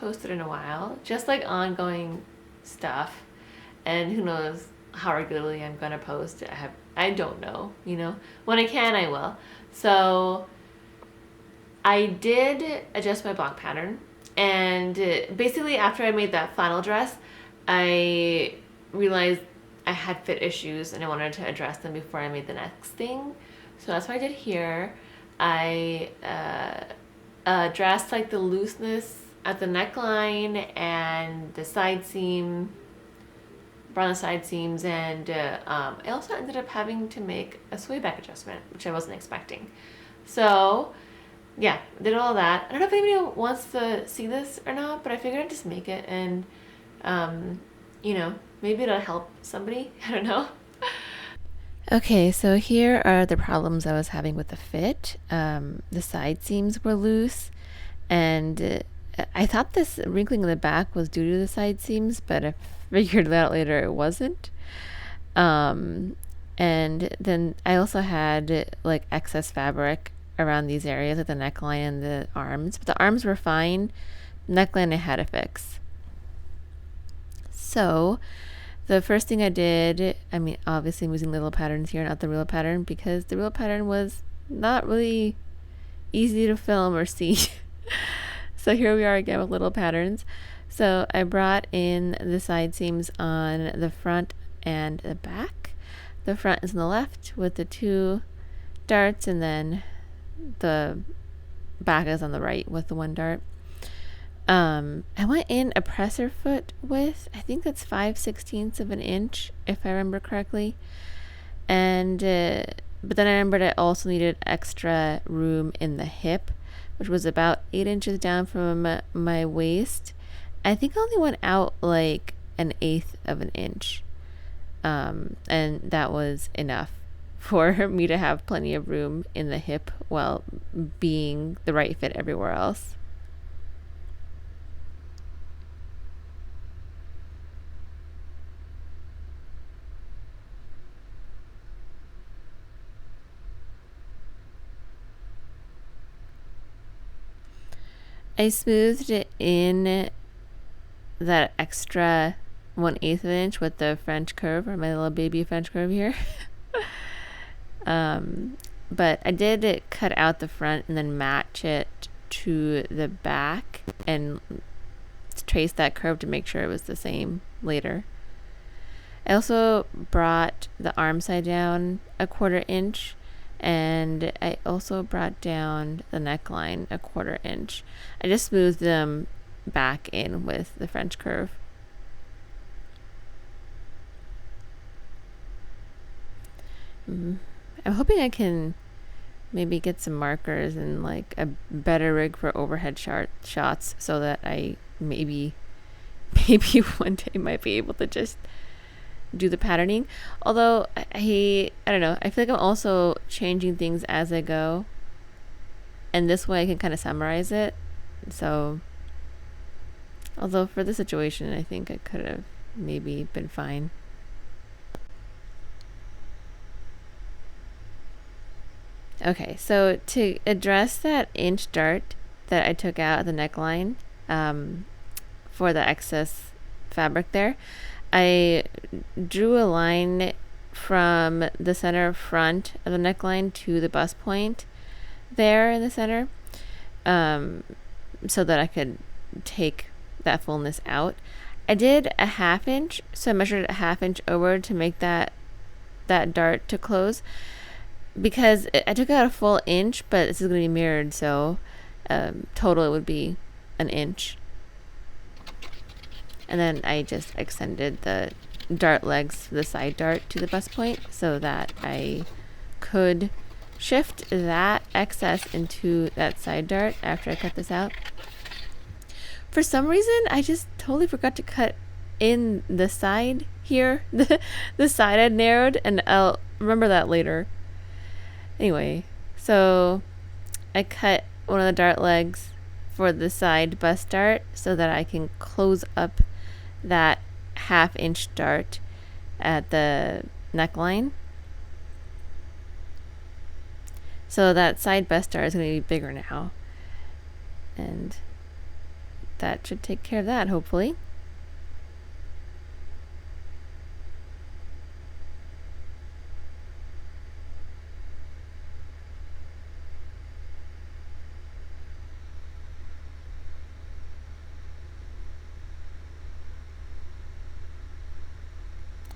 posted in a while, just like ongoing stuff. And who knows how regularly I'm gonna post. I don't know, you know. When I can, I will. So I did adjust my block pattern, and basically after I made that flannel dress, I realized I had fit issues and I wanted to address them before I made the next thing. So that's what I did here. I addressed like the looseness at the neckline and the side seam, brought on the side seams, and I also ended up having to make a sway back adjustment, which I wasn't expecting. So yeah, did all that. I don't know if anybody wants to see this or not, but I figured I'd just make it, and you know, maybe it'll help somebody. I don't know. Okay, so here are the problems I was having with the fit. The side seams were loose, and I thought this wrinkling in the back was due to the side seams, but I figured out later it wasn't. Um, and then I also had like excess fabric around these areas, like the neckline and the arms. But the arms were fine. Neckline I had to fix. So the first thing I did, I mean, obviously I'm using little patterns here, not the real pattern, because the real pattern was not really easy to film or see. So here we are again with little patterns. So I brought in the side seams on the front and the back. The front is on the left with the two darts, and then the back is on the right with the one dart. I went in a presser foot width. I think that's 5/16 of an inch, if I remember correctly. And but then I remembered I also needed extra room in the hip, which was about 8 inches down from my waist. I think I only went out like 1/8 of an inch, and that was enough for me to have plenty of room in the hip while being the right fit everywhere else. I smoothed it in that extra 1/8 of an inch with the French curve, or my little baby French curve here. But I did cut out the front and then match it to the back and trace that curve to make sure it was the same later. I also brought the arm side down a 1/4 inch, and I also brought down the neckline a 1/4 inch. I just smoothed them back in with the French curve. I'm hoping I can maybe get some markers and like a better rig for overhead shots so that I maybe one day might be able to just do the patterning. Although I don't know, I feel like I'm also changing things as I go, and this way I can kind of summarize it. So although for this situation I think I could have maybe been fine. Okay, so to address that inch dart that I took out of the neckline, for the excess fabric there, I drew a line from the center front of the neckline to the bust point there in the center, so that I could take that fullness out. I did a 1/2 inch, so I measured a 1/2 inch over to make that dart to close, because I took out a full inch, but this is going to be mirrored, so total it would be 1 inch. And then I just extended the dart legs, the side dart, to the bust point so that I could shift that excess into that side dart after I cut this out. For some reason, I just totally forgot to cut in the side here. The side I'd narrowed, and I'll remember that later. Anyway, so I cut one of the dart legs for the side bust dart so that I can close up that 1/2 inch dart at the neckline. So that side bust dart is going to be bigger now. And that should take care of that, hopefully.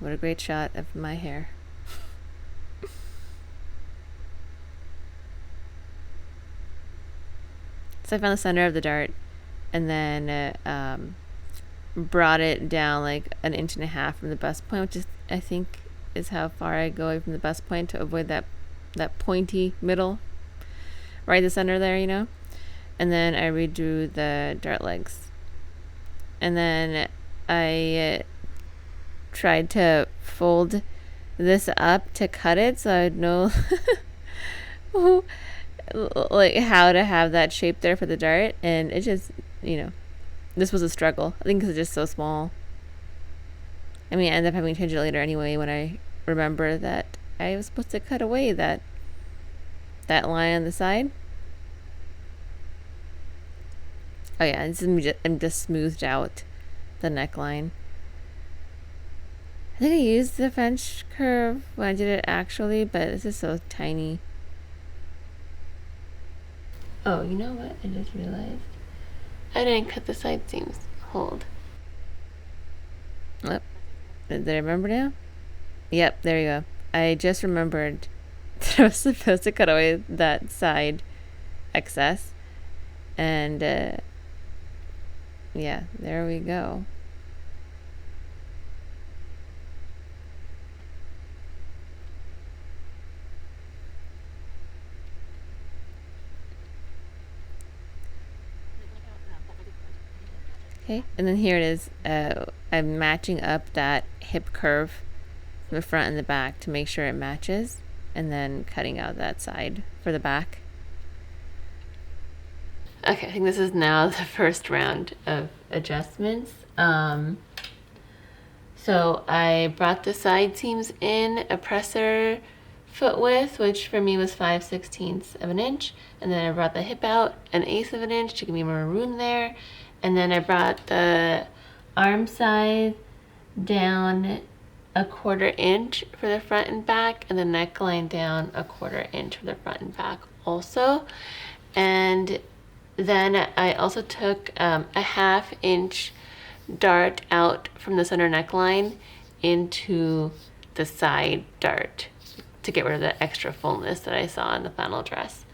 What a great shot of my hair. So I found the center of the dart and then brought it down like an inch and a half from the bust point, which is, I think, is how far I go away from the bust point to avoid that pointy middle, right the center there, you know. And then I redrew the dart legs, and then I tried to fold this up to cut it so I would know like how to have that shape there for the dart, and it just, you know, this was a struggle. I think because it's just so small. I mean, I ended up having to change it later anyway when I remember that I was supposed to cut away that line on the side. Oh yeah, I'm just smoothed out the neckline. I think I used the French curve when I did it actually, but this is so tiny. Oh, you know what? I just realized I didn't cut the side seams. Hold. Yep. Did I remember now? Yep, there you go. I just remembered that I was supposed to cut away that side excess. And yeah, there we go. Okay, and then here it is. I'm matching up that hip curve from the front and the back to make sure it matches, and then cutting out that side for the back. Okay, I think this is now the first round of adjustments. So I brought the side seams in a presser foot width, which for me was 5/16 of an inch, and then I brought the hip out 1/8 of an inch to give me more room there, and then I brought the arm side down 1/4 inch for the front and back, and the neckline down 1/4 inch for the front and back also. And then I also took a 1/2 inch dart out from the center neckline into the side dart to get rid of the extra fullness that I saw in the flannel dress.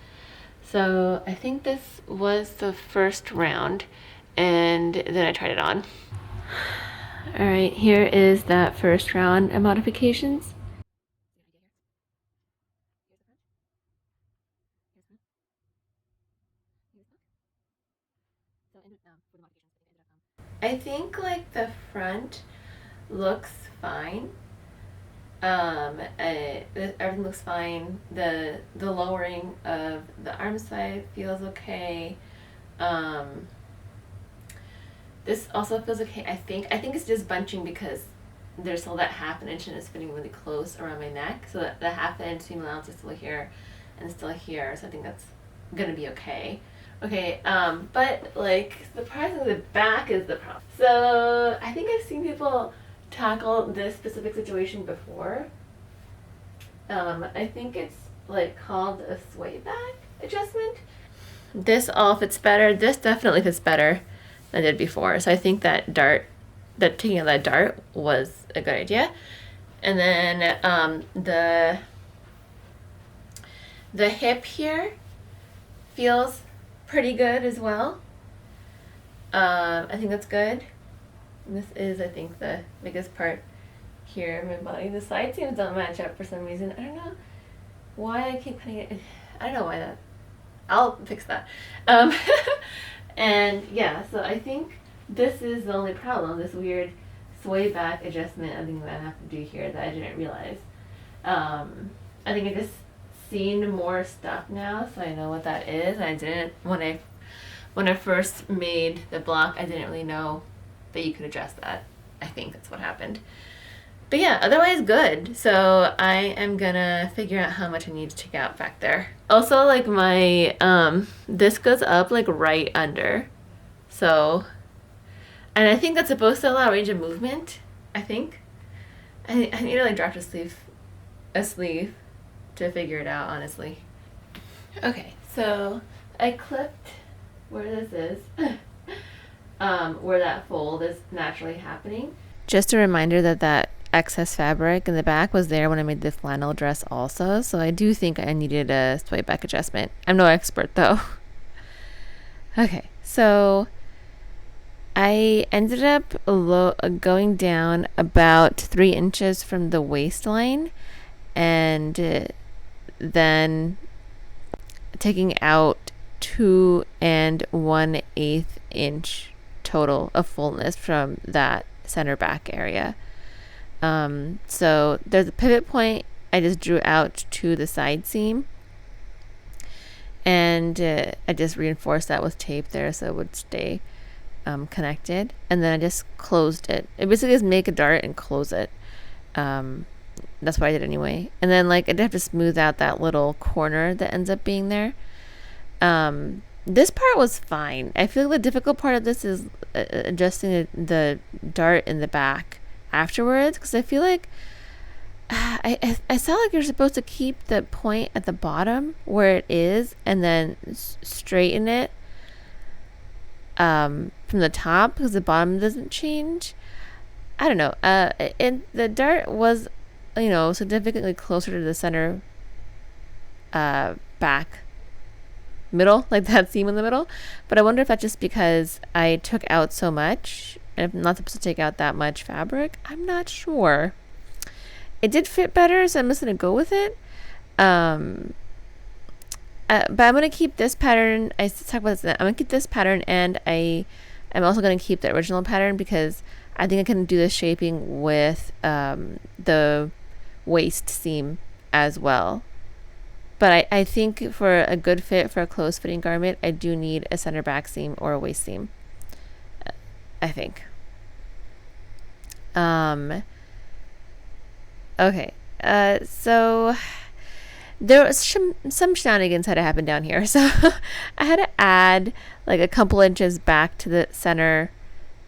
So I think this was the first round, and then I tried it on. All right, here is that first round of modifications. I think like the front looks fine. Everything looks fine. The lowering of the arm side feels okay. This also feels okay. I think it's just bunching because there's still that 1/2 inch and it's fitting really close around my neck. So that the 1/2 inch seam allowance is still here and still here. So I think that's gonna be okay. Okay, but like surprisingly the back is the problem. So I think I've seen people tackle this specific situation before. I think it's like called a sway back adjustment. This all fits better. This definitely fits better than I did before. So I think that taking out that dart was a good idea. And then the hip here feels pretty good as well. I think that's good. And this is, I think, the biggest part here of my body. The side seams don't match up for some reason. I don't know why I keep cutting it. I don't know why that. I'll fix that. And yeah, so I think this is the only problem. This weird sway back adjustment I think that I have to do here that I didn't realize. I think I just seen more stuff now, so I know what that is. I didn't when I first made the block, I didn't really know that you could adjust that. I think that's what happened. But yeah, otherwise good. So I am gonna figure out how much I need to take out back there. Also, like my this goes up like right under, so And I think that's supposed to allow range of movement, I think. I need to like draft a sleeve to figure it out, honestly. Okay, so I clipped where this is, where that fold is naturally happening. Just a reminder that excess fabric in the back was there when I made the flannel dress also, so I do think I needed a swipe back adjustment. I'm no expert though. Okay, so I ended up going down about 3 inches from the waistline, and then taking out 2 1/8 inch total of fullness from that center back area. So there's a pivot point I just drew out to the side seam, and I just reinforced that with tape there so it would stay connected, and then I just closed it. It basically is make a dart and close it. That's what I did anyway. And then like I did have to smooth out that little corner that ends up being there. This part was fine. I feel the difficult part of this is adjusting the dart in the back afterwards, because I feel like I saw like you're supposed to keep the point at the bottom where it is and then straighten it from the top because the bottom doesn't change. I don't know. And the dart was, significantly closer to the center back middle, like that seam in the middle. But I wonder if that's just because I took out so much, and I'm not supposed to take out that much fabric. I'm not sure. It did fit better, so I'm just gonna go with it. But I'm gonna keep this pattern. I talk about this. I'm gonna keep this pattern, and I'm also gonna keep the original pattern because I think I can do the shaping with the waist seam as well. But I think for a good fit for a close fitting garment, I do need a center back seam or a waist seam. I think. Okay. So there was some shenanigans had to happen down here. So I had to add like a couple inches back to the center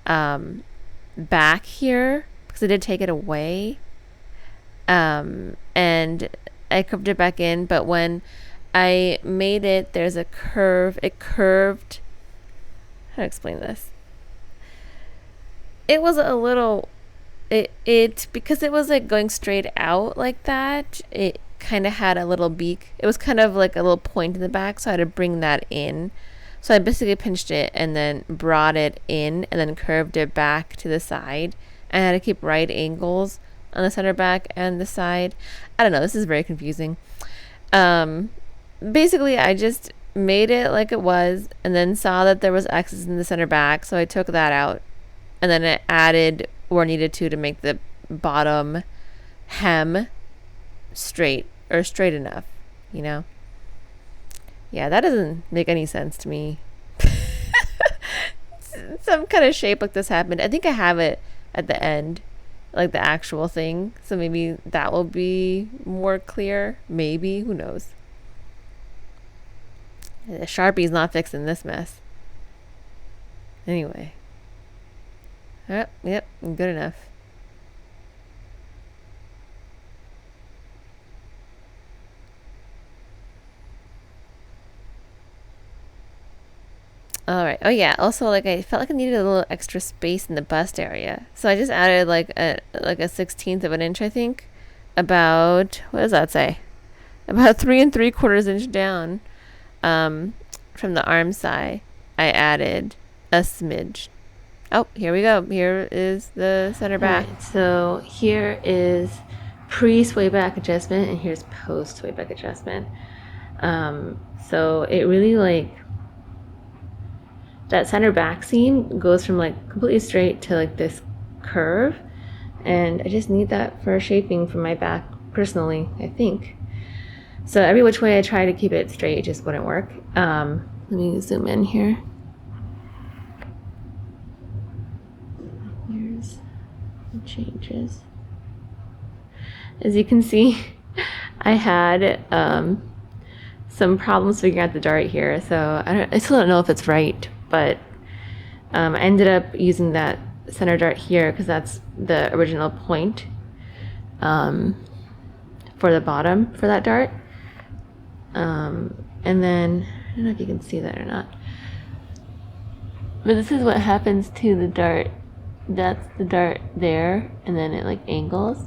back here because I did take it away. And I curved it back in, but when I made it, there's a curve. It curved. How to explain this? It was a little. It because it was like going straight out like that. It kind of had a little beak. It was kind of like a little point in the back, so I had to bring that in. So I basically pinched it and then brought it in and then curved it back to the side. And I had to keep right angles on the center back and the side. I don't know, this is very confusing. Basically I just made it like it was and then saw that there was X's in the center back, so I took that out and then I added where needed to make the bottom hem straight enough, Yeah, that doesn't make any sense to me. Some kind of shape like this happened. I think I have it at the end, like the actual thing, so maybe that will be more clear. Maybe, who knows. The Sharpie's not fixing this mess anyway. Yep, good enough. All right. Oh yeah. Also, like I felt like I needed a little extra space in the bust area, so I just added like a 1/16 of an inch, I think. About, what does that say? About 3 3/4 inch down, from the arm side. I added a smidge. Oh, here we go. Here is the center back. Right, so here is pre-sway back adjustment, and here's post-sway back adjustment. So it really that center back seam goes from completely straight to this curve, and I just need that for shaping for my back personally, I think. So every which way I try to keep it straight, it just wouldn't work. Let me zoom in here. Here's the changes. As you can see, I had some problems figuring out the dart here, so I still don't know if it's right, but I ended up using that center dart here because that's the original point for the bottom for that dart. And then, I don't know if you can see that or not, but this is what happens to the dart. That's the dart there, and then it like angles.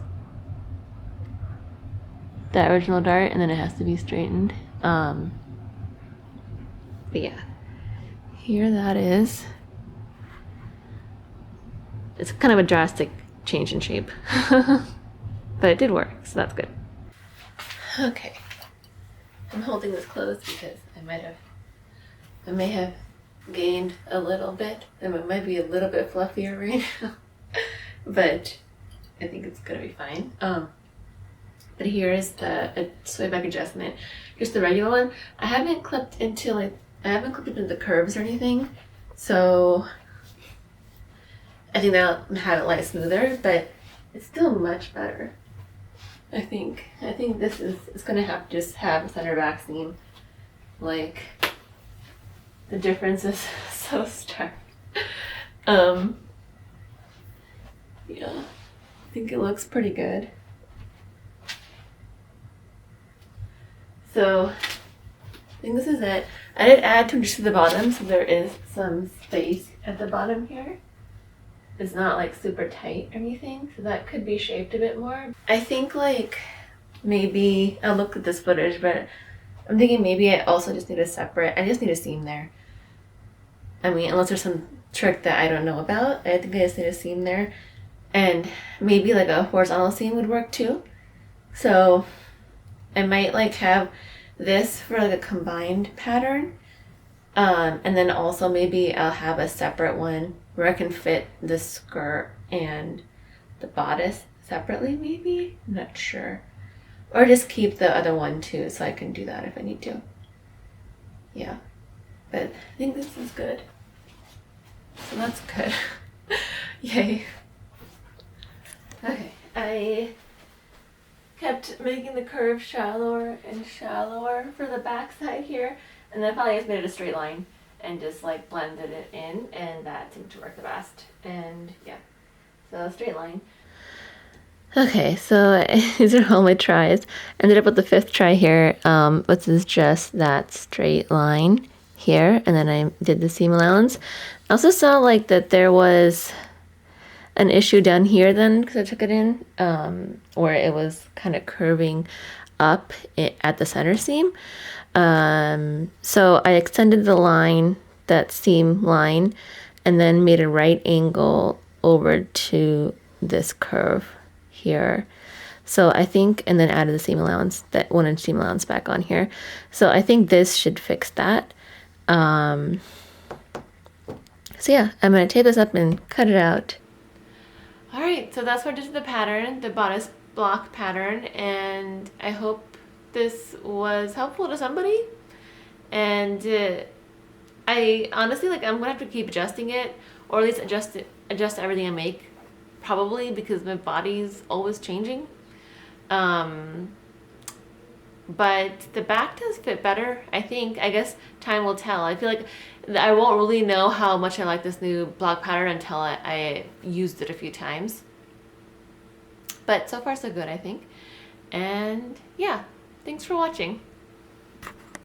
That original dart, and then it has to be straightened. But yeah, here that is. It's kind of a drastic change in shape, but it did work, so that's good. Okay, I'm holding this close because I may have gained a little bit, and it might be a little bit fluffier right now, but I think it's gonna be fine. But here is the sway back adjustment. Here's the regular one. I haven't clipped it into the curves or anything, so I think that'll have it lie smoother, but it's still much better. I think this is, it's gonna have to just have a center back seam. Like, the difference is so stark. Yeah, I think it looks pretty good. So I think this is it. I did add two just to the bottom, so there is some space at the bottom here. It's not like super tight or anything, so that could be shaped a bit more. I think like maybe I'll look at this footage, but I'm thinking maybe I also just need a seam there. I mean, unless there's some trick that I don't know about, I think I just need a seam there, and maybe like a horizontal seam would work too. So I might like have this for like a combined pattern, and then also maybe I'll have a separate one where I can fit the skirt and the bodice separately, maybe? I'm not sure. Or just keep the other one too, so I can do that if I need to. Yeah, but I think this is good. So that's good. Yay. Okay, I kept making the curve shallower and shallower for the back side here, and then finally I just made it a straight line and just like blended it in, and that seemed to work the best. And yeah, so straight line. Okay, so these are all my tries. Ended up with the 5th try here, which is just that straight line here, and then I did the seam allowance. I also saw like that there was an issue down here then, because I took it in, where it was kind of curving up at the center seam. So I extended the line, that seam line, and then made a right angle over to this curve here. So I think, and then added the seam allowance, that 1-inch seam allowance back on here. So I think this should fix that. So yeah, I'm gonna tape this up and cut it out. All right, so that's what I did to the pattern, the bodice block pattern, and I hope this was helpful to somebody. And I honestly, like, I'm gonna have to keep adjusting it, or at least adjust everything I make, probably, because my body's always changing. But the back does fit better, I think. I guess time will tell. I feel like I won't really know how much I like this new block pattern until I used it a few times. But so far so good, I think. And yeah, thanks for watching.